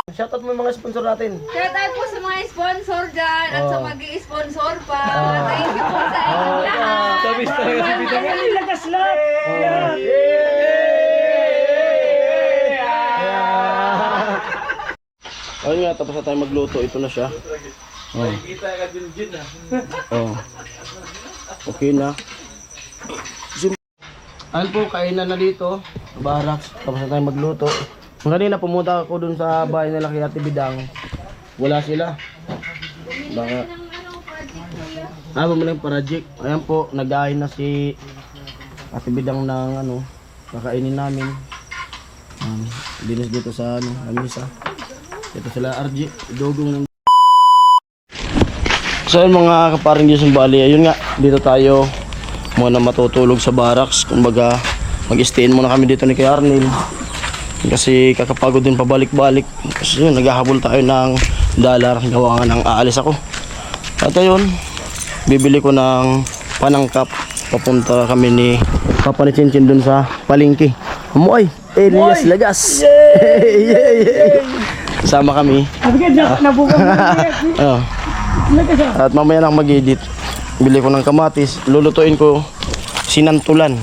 Shoutout mo yung mga sponsor natin. Shoutout po sa mga sponsor dyan at sa mag-i-sponsor pa. Thank you po sa inyong lahat. Sabis talaga si Bidang. Lagas lahat. Ayun nga, tapos na tayo magluto. Ito na siya. Kita ka din ah. Oh. Okay na. Ayun po, kainan na dito. Barracks. Tapos na tayo magluto. Kanina pumunta ako dun sa bahay nila kay Ate Bidang. Wala sila. Baka... bumili ng project. Ayan po, nag-ahin na si Ate Bidang ng ano, kakainin namin. Dinis dito sa ano, lamisa. Ito sila RG, dugong ng... So yun mga kaparing Diyos ng Bali, ayun nga, dito tayo muna matutulog sa barracks. Kumbaga, mag-stayin muna kami dito ni Kuya Arnel. Kasi kakapagod din pabalik-balik. Kasi yun, naghahabol tayo ng dollar. Gawa nga ng aalis ako. At ayun, bibili ko ng panangkap. Papunta kami ni Papa ni Chinchin dun sa palengke. Amoy, Elias Lagas. Yay! Sama kami. At mamaya na mag-edit. Bili ko ng kamatis. Lulutuin ko sinantulan.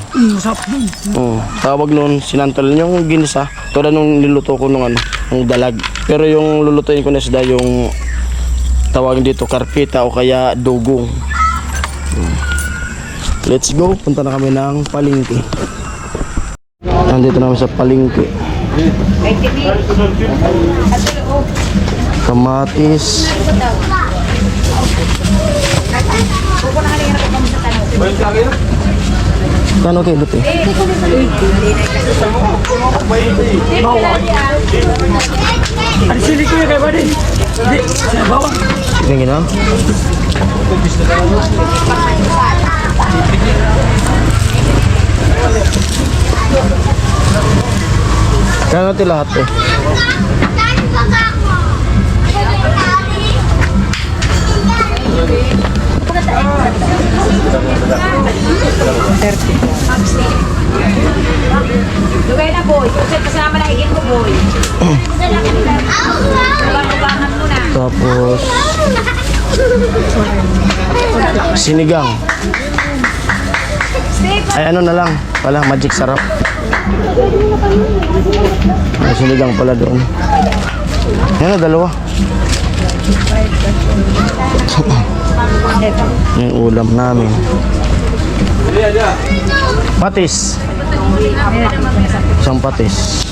Tawag nun sinantulan yung ginisa. Tulad nung niluto ko nung ano, ng dalag. Pero yung lulutuin ko na isda yung tawag dito karpita o kaya dugong. Let's go. Punta na kami ng palengke. Nandito namin sa palengke. Kamatis. Kano kayo dito? Ada sini ko ya kayak badi. Di, saya bawa. Sige na. Kano ito lahat eh? Lugay na boy. Kasi kasama na higit ko boy. Ubangan mo na. Tapos sinigang. Ay ano na lang pala, magic sarap. Ay, sinigang pala doon. Yan na, dalawa. Yung ulam namin. Patis. Isang patis.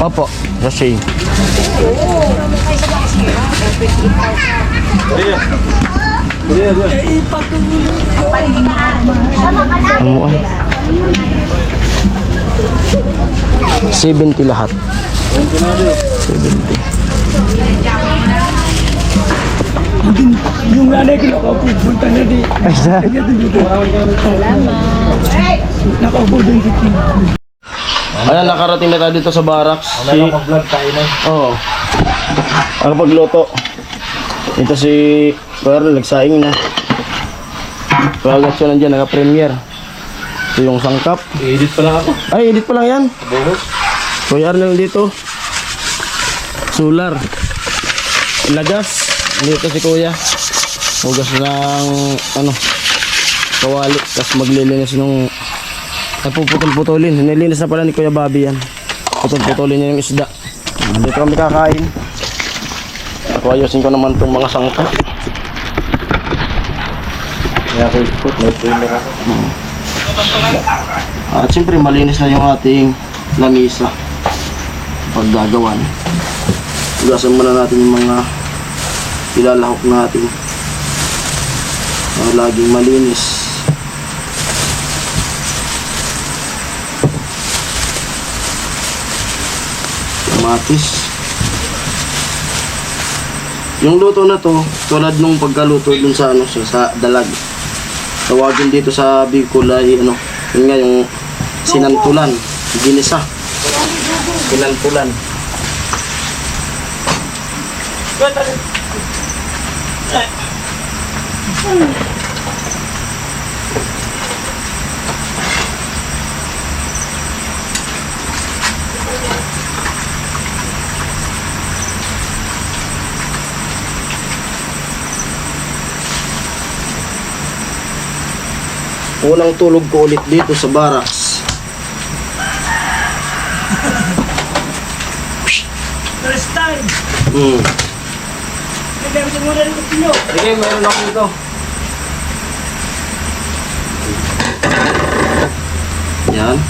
Opo, sachet. Ano ay? 70 lahat. 70. Yung nanay ko nakapupunta na di. Nakaupo din si King. Ayan, nakarating na tayo dito sa barracks. Mag-vlog tayo na. Oo. Ang pagluto. Ito si Pearl, nagsaing na. Pagkat siya nandiyan, naka-premiere. Ito yung sangkap. I-edit pa lang ako. Ay, edit pa lang yan. Buhos. Kuya Arnel dito. Solar. Lagas. Dito si Kuya. Hugas ng ano, kawali. Tapos maglilinis nung napuputol-putulin. Nilinis na pala ni Kuya Bobby yan. Putol-putulin niya yung isda. Dito kami kakain. Ako ayusin ko naman itong mga sangkap. Kaya ako ikot. May trainer ako. At siyempre malinis na yung ating lamisa paggagawan. Hugasan muna natin yung mga ilalahok natin para laging malinis. Kamatis. Yung luto na to tulad nung pagkaluto dun sa ano, sa dalag. Tawagin dito sa Bicol ay ano, yun nga yung sinantulan, ginisa. Sinantulan. Unang tulog ko ulit dito sa barracks. First time. Kaya mo muna rin ito nyo. Sige, meron ako dito. Yan.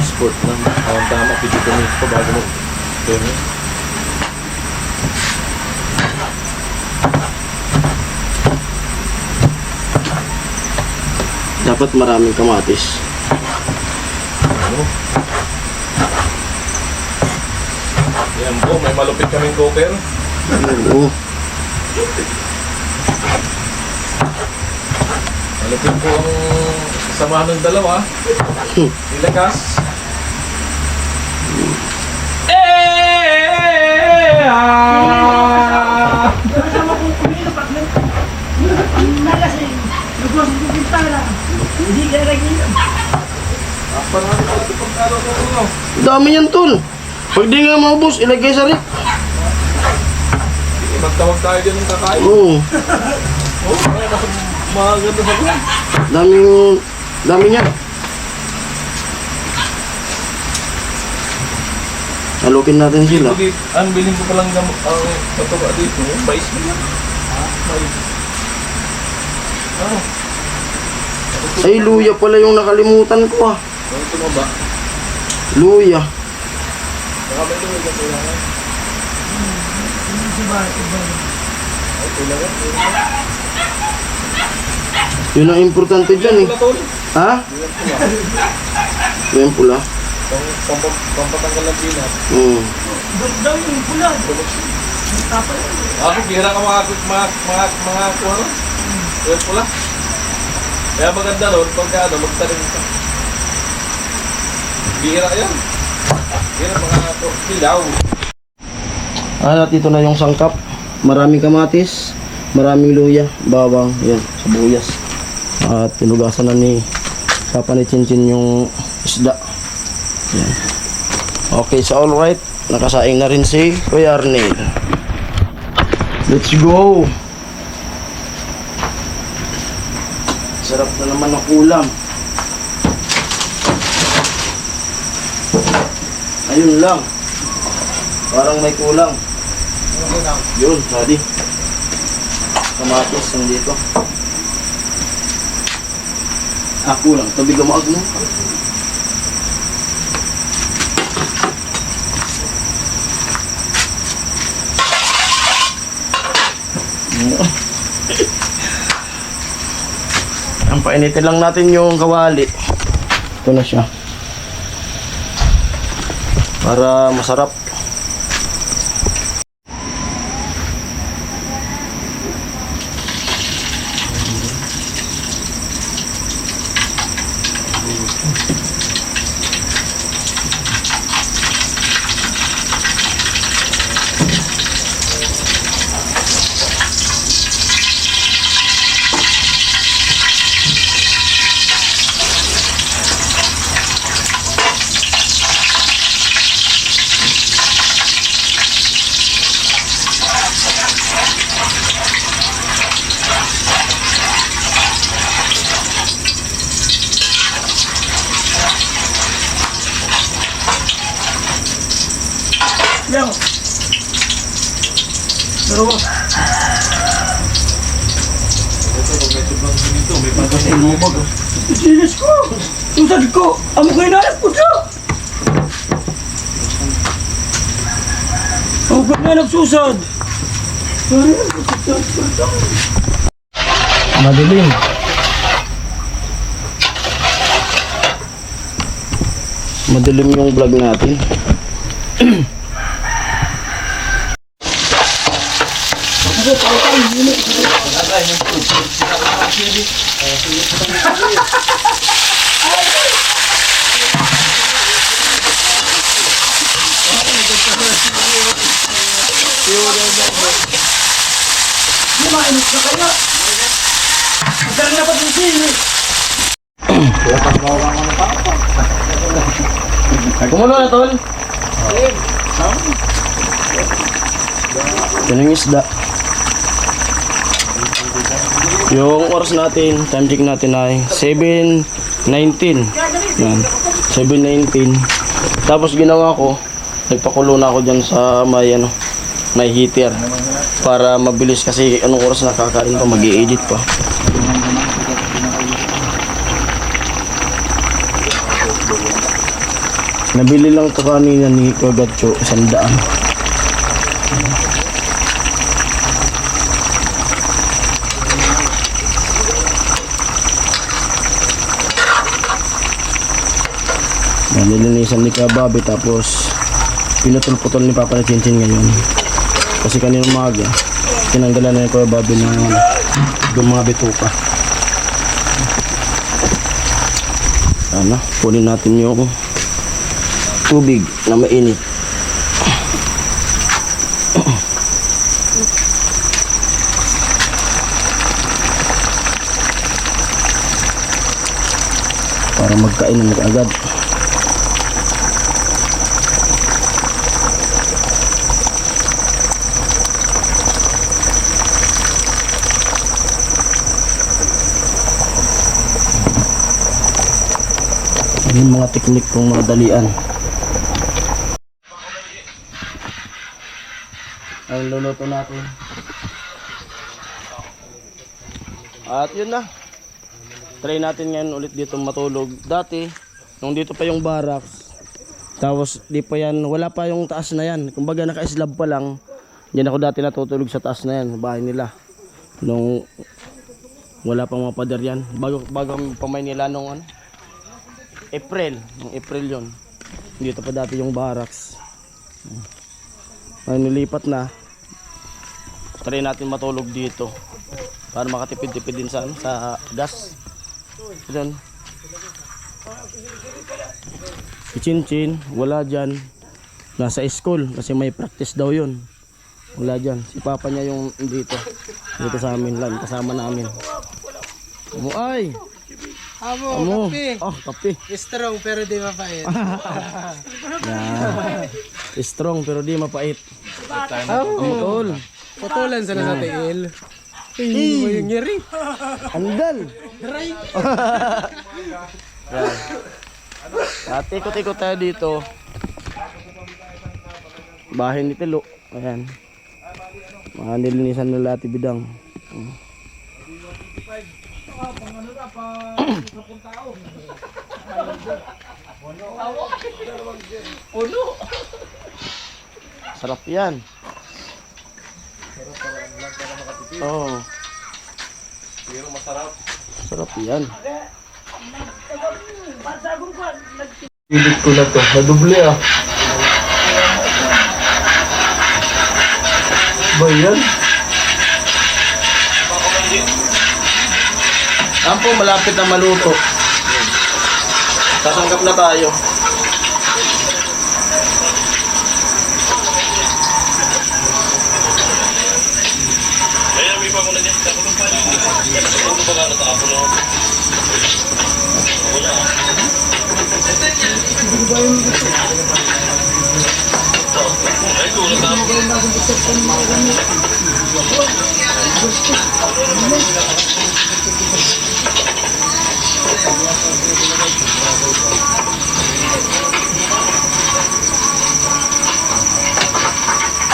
Sport lang. Ang tama, 52 minutes pa bago mag... Dapat maraming kamatis. Yan po, may malupit kaming cooker. Oo. Malupit po ang samahan ng dalawa. Ilagas. Kasama kong kumino pag nalasing. Nagwas ko pintana. Hindi ka naging. Parang ano ito pagkalo ko uno. Dami yan, tol. Pag di nga maubos, ilagay sa rip. Magtawag tayo dyan ng kakain. Oo. Oh, kaya kasi maganda sa buwan. Dami niya. Halukin natin sila. Ang bilhin ko palang ang patuka dito. Mais mo yan. Mais. Ano? Ay, luya pala yung nakalimutan ko ah. Ano tumaba? Luya. Baka may luwag ang kailangan. Ay, kailangan. Yun ang importante dyan eh. Pula tol. Ha? Yan pula. Yung pula. Pampatanggal ng pinat. Daw yung pula. Tapos. Ako, bihira ka mga kuha ron. Yan pula. Kaya maganda ron, pagka ano, magtanim ka. Bihira yan. Bihira mga pilaw. At ito na yung sangkap. Maraming kamatis, maraming luya, bawang, yan, sibuyas. At tinugasan na ni Papa ni Chinchin yung isda. Yan. Okay, so alright. Nakasaing na rin si Kuya Arnel. Let's go! Sarap na naman ang ulam. Ayun lang. Parang may kulang. Yun, ready. Kamatis nandito. Kulang. Tabi gamaag mo. Ang painitin lang natin yung kawali. Ito na siya. Para masarap. Yang. Dalawa. Sinis ko. Susad ko. Amo kayo nanak ko siya. Amo kayo nanak susad. Madilim. Madilim yung vlog natin. Mainit na kaya. Magkaroon na pa din sili. Kumulo na, tol. Ito na yung isda. Yung oras natin, time check natin ay 7:19. Yan. 7:19. Tapos ginawa ko, nagpakulo na ako dyan sa may heater. Para mabilis kasi anong oras nakakain pa, mag-i-edit pa. Nabili lang to kanina ni Kagatcho, 100. Nilinisan ni Kababi tapos pinutol-putol ni Papa na Chinchin ngayon. Kasi kanina umaga, tinanggalan na ni Kababi na yung mga bituka. Ano, kunin natin yung tubig na mainit. Para magkainan na agad. Yung mga teknik kong mga dalian. Ang luluto natin. At yun na. Try natin ngayon ulit dito matulog. Dati, nung dito pa yung barracks, tapos di pa yan, wala pa yung taas na yan. Kumbaga naka-slab pa lang. Diyan ako dati natutulog sa taas na yan, bahay nila. Nung wala pang mga pader yan. Bago pamay nila nung April. Nung April yun. Dito pa dati yung barracks. Ay, nilipat na. Try natin matulog dito para makatipid-tipid din sa gas. Diyan. Si Chinchin, wala dyan. Nasa school kasi may practice daw yun. Wala dyan. Si Papa niya yung dito. Dito sa amin lang. Kasama namin. Ay! Amo, kape. Oh, kape. Strong pero di mapait. Yan. Strong pero di mapait. Tol. Putulan sana sa tiil. Hindi mo yung nyeri. Andal. Dry. At ikot-ikot tayo dito. Bahay ni Tilo. Ayan. Mga nilinisan nila Ate Bidang. Puno. Sarap yan. Oh, Pero masarap. sarap yan. Pilit ko na to. Naduble ah. Ba yan? Ang po, malapit na maluto. Sasanggap na tayo.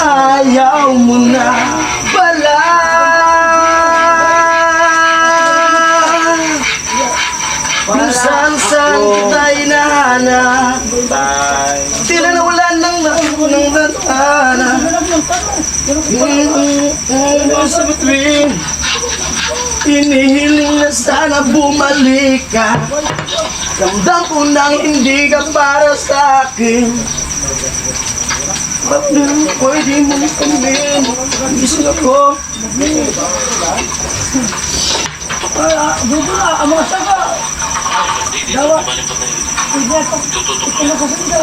Ayaw mo na pala. Minsan tayo nahanap. Tila na wala nang natana. Sa bituin, inihiling na sana bumalik ka. Ramdam ko nang hindi ka para sa akin. Bakit na pwede mong sabihin? Gising ako. Buka, ang mga saka. Dawa. Ito na kasi ka.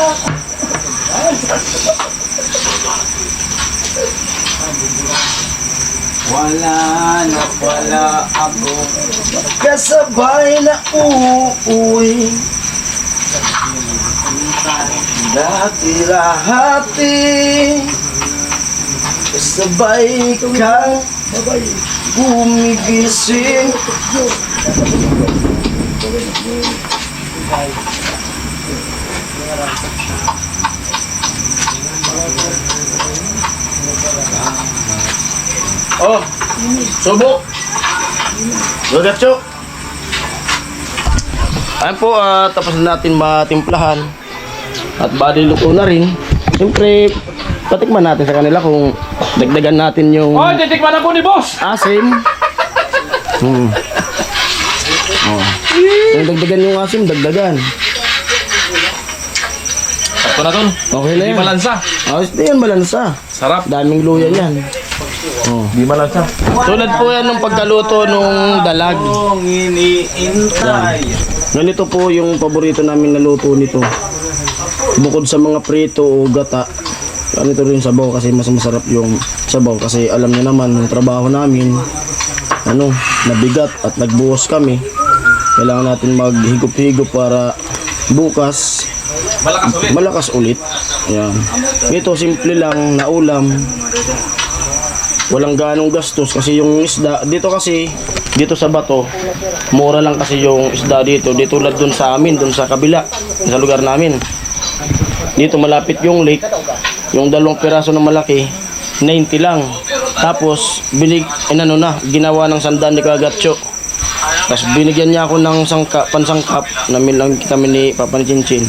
Wala ako. Kasabay na uuwi. Dati lahati. Kasabay kang gumigising. Oh, subok. Gagatso. Ayan po, tapos na natin matimplahan. At bali luto na rin. Siyempre, patikman natin sa kanila kung dagdagan natin yung Oh, titikman na po ni boss! asim. Oh. Kung dagdagan yung asim, dagdagan. Sakto na tol. Okay na Di yan. malansa. Ayos na yan, balansa. Sarap. Daming luya yan. Oh. Di malansa. Tulad po yan ng pagkaluto nung dalag. Iniintay. Ganito po yung paborito namin na luto nito. Bukod sa mga prito o gata, ganito rin sabaw kasi mas masarap yung sabaw kasi alam niyo naman yung trabaho namin nabigat at nagbuhos kami. Kailangan natin maghigop-higop para bukas Malakas ulit. malakas ulit. Yan. Ito simple lang na ulam. Walang ganong gastos kasi yung isda dito sa bato mura lang kasi yung isda dito. Dito tulad dun sa amin, dun sa kabila, sa lugar namin. Dito malapit yung lake. Yung 2 piraso na malaki, 90 lang. Tapos ginawa ng sandan ni Kagatcho. Tapos binigyan niya ako ng pansangkap na kami ni Papa ni Chinchin.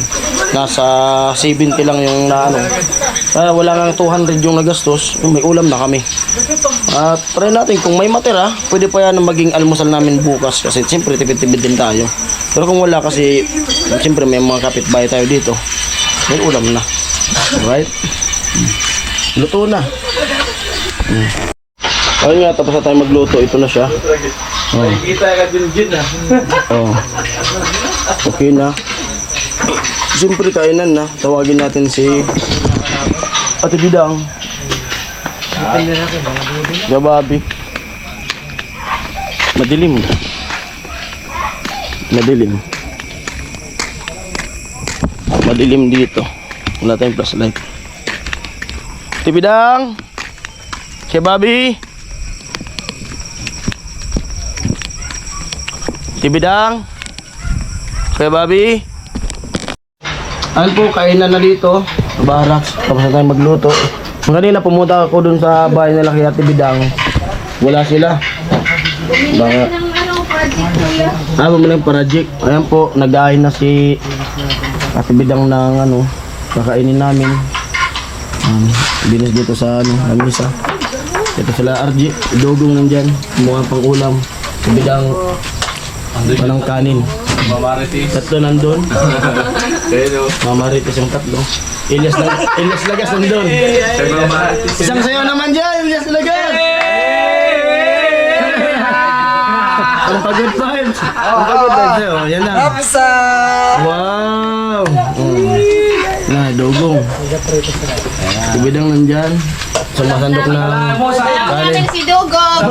Nasa 70 lang yung wala nga 200 yung nagastos, may ulam na kami. At try natin kung may matira, pwede pa yan maging almusal namin bukas kasi siyempre tipid-tipid din tayo. Pero kung wala kasi siyempre may mga kapitbahay tayo dito, may ulam na. Alright? Luto na. Ayun nga, tapos na tayo magluto. Ito na siya. Oh. Kita agad yung gin na. Oh. Okay na. Siyempre kainan na. Tawagin natin si Ate Bidang. Gababi. Madilim. Madilim dito. Wala tayong flashlight. Ate Bidang. Gababi. Tibidang. Kuya Bobby. Ayun po, kainan na dito sa barracks. Tapos na tayo magluto. Kanina pumunta ako dun sa bahay nila kay Ate Bidang. Wala sila. Baka project kuya. bumili ng project. Ayan po, nag-ahin na si Ate Bidang ng kakainin namin. Binis dito sa lamisa. Ito sila RG, dogong nandyan. Kumuha pang ulam. Ate Bidang walang kanin. Mamaritis. 3 nandun. Pero, Mamaritis yung 3. Ilyas Lagas nandun. mamaritis. Isang sayo naman dyan, Ilyas Lagas. Ang pagod vibes. Ang pagod vibes sa'yo. Yan na. Wow. Na, dogong. Tibidang nandyan. Sumasandok na kanin. Si Dugong.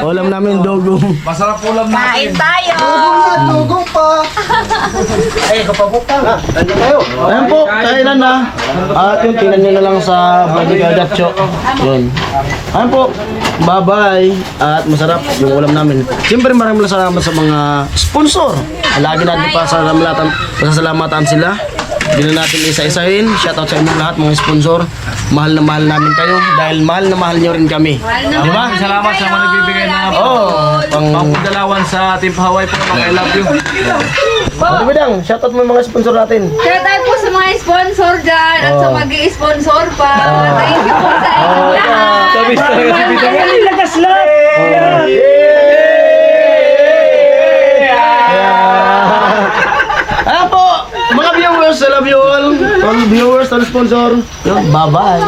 Ulam namin dogong. Masarap ulam Kain natin. tayo. Ayan po, kainan na. At yun, tingnan nyo na lang sa vlog ni Kagatcho. Yun. Ayan po, bye-bye. At masarap yung ulam namin. Siyempre maraming salamat sa mga sponsor. Lagi natin pasasalamatan sila. Hindi na natin isa-isahin. Shoutout sa inyong lahat mga sponsor. Mahal na mahal namin kayo dahil mahal na mahal nyo rin kami. Di ba? Salamat sa mga nagbibigay ng Pangpagdalawan sa Team Hawaii po. I love you. Ate Bidang, shoutout mo yung mga sponsor natin. Shoutout po sa mga sponsor dyan at sa mag-i-sponsor pa. Thank you po sa inyong lahat. Lagas lang! Ayan po, mga viewers, I love you all. All viewers, all sponsor. Bye-bye.